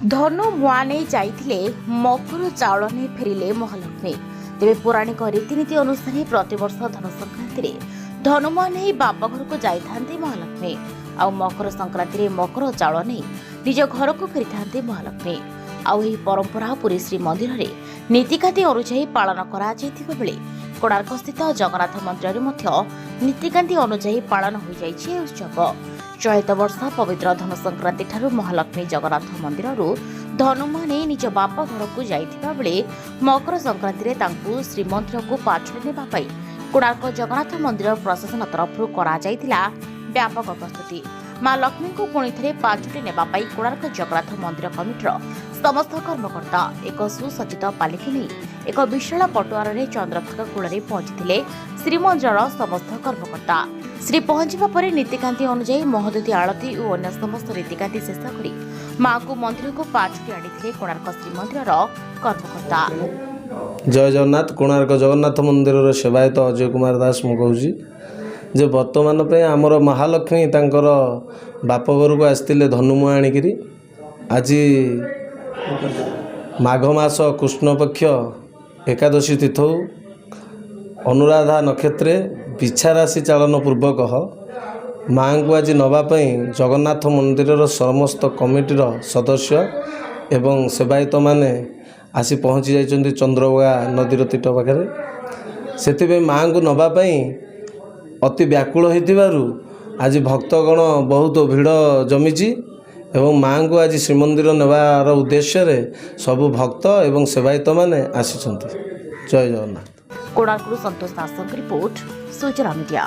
ଧନୁ ମୁଆଁ ନେଇ ଯାଇଥିଲେ ମକର ଚାଉଳ ନେଇ ଫେରିଲେ ମହାଲକ୍ଷ୍ମୀ। ତେବେ ପୌରାଣିକ ରୀତିନୀତି ଅନୁସାରେ ପ୍ରତିବର୍ଷ ଧନୁ ସଂକ୍ରାନ୍ତିରେ ଧନୁମୁଆଁ ନେଇ ବାପ ଘରକୁ ଯାଇଥାନ୍ତି ମହାଲକ୍ଷ୍ମୀ। ଆଉ ମକର ସଂକ୍ରାନ୍ତିରେ ମକର ଚାଉଳ ନେଇ ନିଜ ଘରକୁ ଫେରିଥାନ୍ତି ମହାଲକ୍ଷ୍ମୀ। ଆଉ ଏହି ପରମ୍ପରା ପୁରୀ ଶ୍ରୀମନ୍ଦିରରେ ନୀତିକାନ୍ତି ଅନୁଯାୟୀ ପାଳନ କରାଯାଇଥିବା ବେଳେ କୋଣାର୍କସ୍ଥିତ ଜଗନ୍ନାଥ ମନ୍ଦିରରେ ମଧ୍ୟ ନୀତିକାନ୍ତି ଅନୁଯାୟୀ ପାଳନ ହୋଇଯାଇଛି ଏହି ଉତ୍ସବ। ଚଳିତ ବର୍ଷ ପବିତ୍ର ଧନୁ ସଂକ୍ରାନ୍ତି ଠାରୁ ମହାଲକ୍ଷ୍ମୀ ଜଗନ୍ନାଥ ମନ୍ଦିରରୁ ଧନୁମୁଆଁ ନେଇ ନିଜ ବାପ ଘରକୁ ଯାଇଥିବା ବେଳେ ମକର ସଂକ୍ରାନ୍ତିରେ ତାଙ୍କୁ ଶ୍ରୀମନ୍ଦିରକୁ ପାଛୋଟି ନେବା ପାଇଁ କୋଣାର୍କ ଜଗନ୍ନାଥ ମନ୍ଦିର ପ୍ରଶାସନ ତରଫରୁ କରାଯାଇଥିଲା ବ୍ୟାପକ ପ୍ରସ୍ତୁତି। ମା ଲକ୍ଷ୍ମୀଙ୍କୁ ପୁଣି ଥରେ ପାଛୋଟି ନେବା ପାଇଁ କୋଣାର୍କ ଜଗନ୍ନାଥ ମନ୍ଦିର କମିଟିର ସମସ୍ତ କର୍ମକର୍ତ୍ତା ଏକ ସୁସଜ୍ଜିତ ପାଲିକି ନେଇ ଏକ ବିଶାଳ ପଟୁଆରରେ ଚନ୍ଦ୍ରଭାଗା କୂଳରେ ପହଞ୍ଚିଥିଲେ ଶ୍ରୀମନ୍ଦିରର ସମସ୍ତ କର୍ମକର୍ତ୍ତା। ଶ୍ରୀ ପହଞ୍ଚିବା ପରେ ନୀତିକାନ୍ତି ଅନୁଯାୟୀ ମହୋଦଧି ଆଳତୀ ଓ ଅନ୍ୟ ସମସ୍ତ ନୀତିକାନ୍ତି ଶେଷ କରି ମାଙ୍କୁ ମନ୍ଦିରକୁ ପାଛୋଟି ଆଣିଥିଲେ କୋଣାର୍କ ଶ୍ରୀମନ୍ଦିରର କର୍ମକର୍ତ୍ତା। ଜୟ ଜଗନ୍ନାଥ। କୋଣାର୍କ ଜଗନ୍ନାଥ ମନ୍ଦିରର ସେବାୟତ ଅଜୟ କୁମାର ଦାସ ମୁଁ କହୁଛି ଯେ ବର୍ତ୍ତମାନ ପାଇଁ ଆମର ମହାଲକ୍ଷ୍ମୀ ତାଙ୍କର ବାପ ଘରକୁ ଆସିଥିଲେ ଧନୁମୁଆଁ ଆଣିକିରି। ଆଜି ମାଘ ମାସ କୃଷ୍ଣପକ୍ଷ ଏକାଦଶୀ ତିଥौ ଅନୁରାଧା ନକ୍ଷତ୍ରେ ବିଛା ରାଶି ଚାଳନ ପୂର୍ବକ ମାଙ୍କୁ ଆଜି ନେବା ପାଇଁ ଜଗନ୍ନାଥ ମନ୍ଦିରର ସମସ୍ତ କମିଟିର ସଦସ୍ୟ ଏବଂ ସେବାୟତମାନେ ଆସି ପହଞ୍ଚି ଯାଇଛନ୍ତି ଚନ୍ଦ୍ରଭାଗା ନଦୀର ତଟ ପାଖରେ। ସେଥିପାଇଁ ମାଙ୍କୁ ନେବା ପାଇଁ ଅତି ବ୍ୟାକୁଳ ହୋଇଥିବାରୁ ଆଜି ଭକ୍ତଗଣ ବହୁତ ଭିଡ଼ ଜମିଛି ଏବଂ ମାଙ୍କୁ ଆଜି ଶ୍ରୀମନ୍ଦିର ନେବାର ଉଦ୍ଦେଶ୍ୟରେ ସବୁ ଭକ୍ତ ଏବଂ ସେବାୟତମାନେ ଆସିଛନ୍ତି। ଜୟ ଜଗନ୍ନାଥ। କୋଣାର୍କରୁ ସନ୍ତୋଷ ଦାସଙ୍କ ରିପୋର୍ଟ, ସୂଚନା ମିଡ଼ିଆ।